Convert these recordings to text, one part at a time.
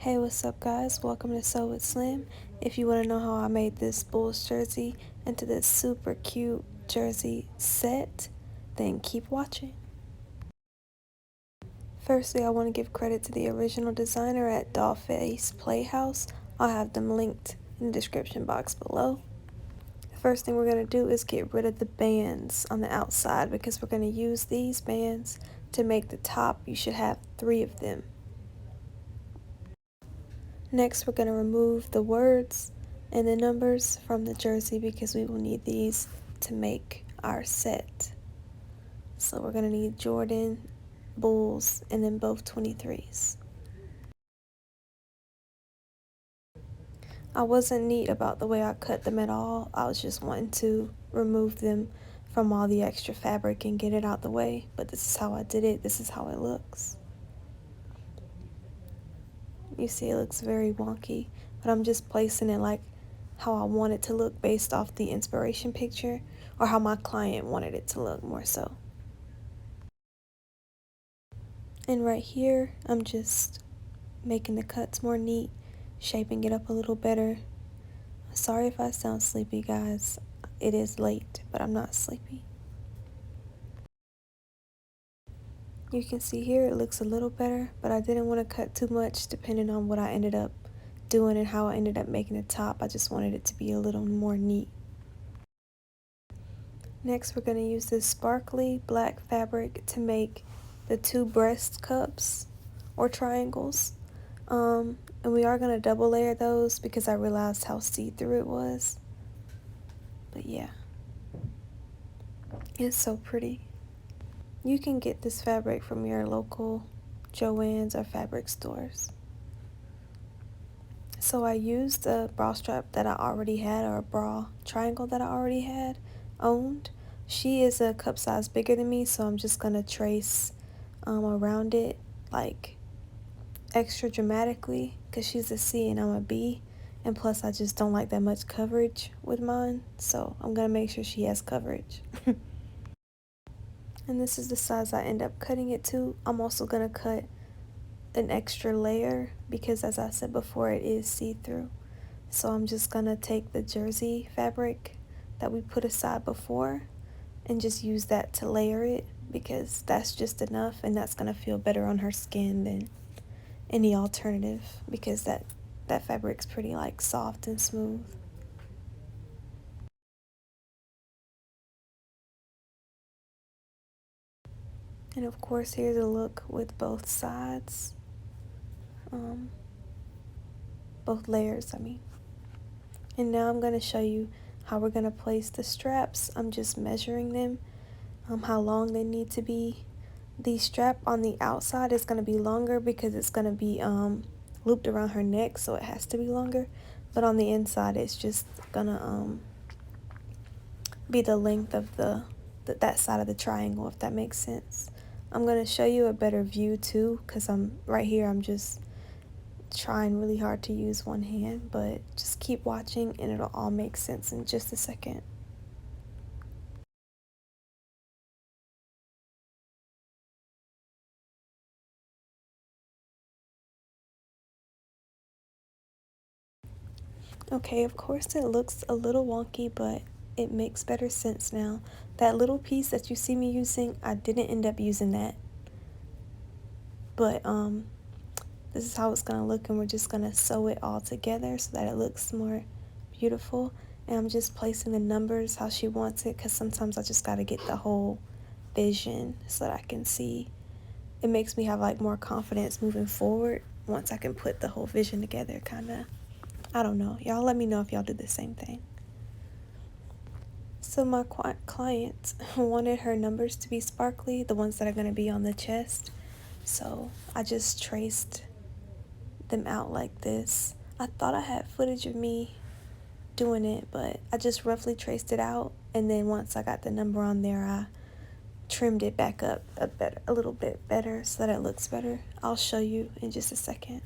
Hey, what's up guys? Welcome to Sew with Slim. If you want to know how I made this Bulls jersey into this super cute jersey set, then keep watching. Firstly, I want to give credit to the original designer at Dollface Playhouse. I'll have them linked in the description box below. The first thing we're going to do is get rid of the bands on the outside because we're going to use these bands to make the top. You should have 3 of them. Next, we're going to remove the words and the numbers from the jersey because we will need these to make our set. So we're going to need Jordan, Bulls, and then both 23s. I wasn't neat about the way I cut them at all. I was just wanting to remove them from all the extra fabric and get it out the way. But this is how I did it. This is how it looks. You see it looks very wonky, but I'm just placing it like how I want it to look based off the inspiration picture, or how my client wanted it to look more so. And right here, I'm just making the cuts more neat, shaping it up a little better. Sorry if I sound sleepy, guys. It is late, but I'm not sleepy. You can see here it looks a little better, but I didn't want to cut too much depending on what I ended up doing and how I ended up making the top. I just wanted it to be a little more neat. Next, we're going to use this sparkly black fabric to make the 2 breast cups or triangles. And we are going to double layer those because I realized how see-through it was. But yeah, it's so pretty. You can get this fabric from your local Joann's or fabric stores. So I used a bra strap that I already had, or a bra triangle that I already had owned. She is a cup size bigger than me, so I'm just gonna trace around it like extra dramatically because she's a C and I'm a B, and plus I just don't like that much coverage with mine, so I'm gonna make sure she has coverage. And this is the size I end up cutting it to. I'm also gonna cut an extra layer because, as I said before, it is see-through. So I'm just gonna take the jersey fabric that we put aside before and just use that to layer it because that's just enough, and that's gonna feel better on her skin than any alternative because that fabric's pretty like soft and smooth. And of course, here's a look with both sides, both layers I mean. And now I'm going to show you how we're going to place the straps. I'm just measuring them, how long they need to be. The strap on the outside is going to be longer because it's going to be looped around her neck, so it has to be longer. But on the inside, it's just going to be the length of that side of the triangle, if that makes sense. I'm going to show you a better view too because I'm right here. I'm just trying really hard to use one hand, but just keep watching and it'll all make sense in just a second. Okay, of course it looks a little wonky, but it makes better sense now. That little piece that you see me using, I didn't end up using that. But this is how it's going to look, and we're just going to sew it all together so that it looks more beautiful. And I'm just placing the numbers how she wants it because sometimes I just got to get the whole vision so that I can see. It makes me have like more confidence moving forward once I can put the whole vision together, kind of. I don't know. Y'all let me know if y'all do the same thing. So my client wanted her numbers to be sparkly, the ones that are going to be on the chest. So I just traced them out like this. I thought I had footage of me doing it, but I just roughly traced it out, and then once I got the number on there, I trimmed it back up a little bit better so that it looks better. I'll show you in just a second.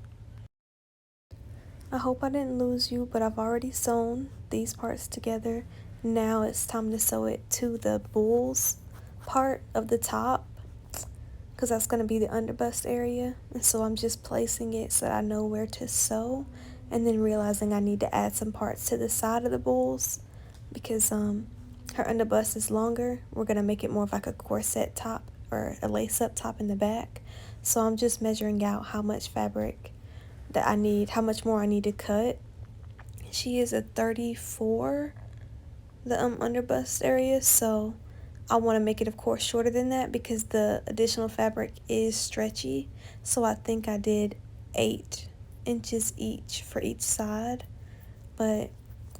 I hope I didn't lose you, but I've already sewn these parts together. Now it's time to sew it to the Bulls part of the top. because that's going to be the underbust area. And so I'm just placing it so that I know where to sew, and then realizing I need to add some parts to the side of the bowls because her underbust is longer. We're going to make it more of like a corset top or a lace-up top in the back. So I'm just measuring out how much fabric that I need, how much more I need to cut. She is a 34, the underbust area, so I want to make it, of course, shorter than that because the additional fabric is stretchy. So I think I did 8 inches each for each side, but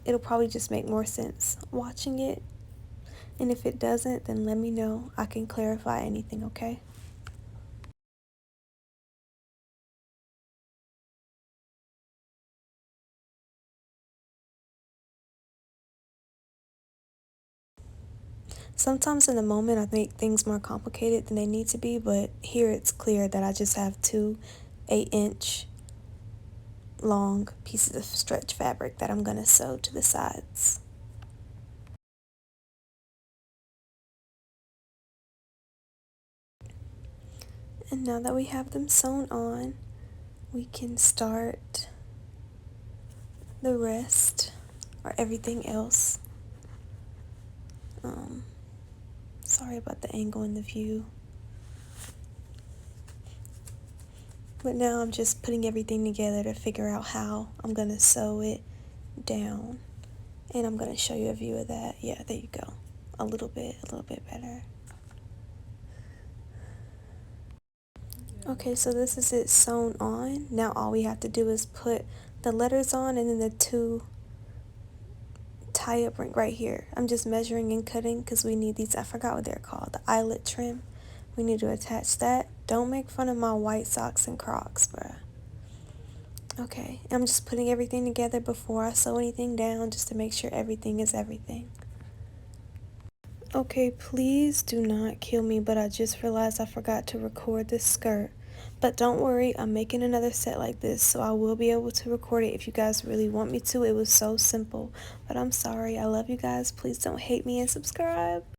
it'll probably just make more sense watching it. And if it doesn't, then let me know. I can clarify anything, okay? Sometimes in the moment I make things more complicated than they need to be, but here it's clear that I just have 2 8-inch long pieces of stretch fabric that I'm going to sew to the sides. And now that we have them sewn on, we can start the rest or everything else. Sorry about the angle in the view. But now I'm just putting everything together to figure out how I'm going to sew it down. And I'm going to show you a view of that. Yeah, there you go. A little bit better. Okay, so this is it sewn on. Now all we have to do is put the letters on and then the 2 tie-up ring right here. I'm just measuring and cutting because we need these. I forgot what they're called. The eyelet trim. We need to attach that. Don't make fun of my white socks and Crocs, bruh. Okay, I'm just putting everything together before I sew anything down just to make sure everything is everything. Okay, please do not kill me, but I just realized I forgot to record this skirt. But don't worry, I'm making another set like this, so I will be able to record it if you guys really want me to. It was so simple. But I'm sorry. I love you guys. Please don't hate me and subscribe.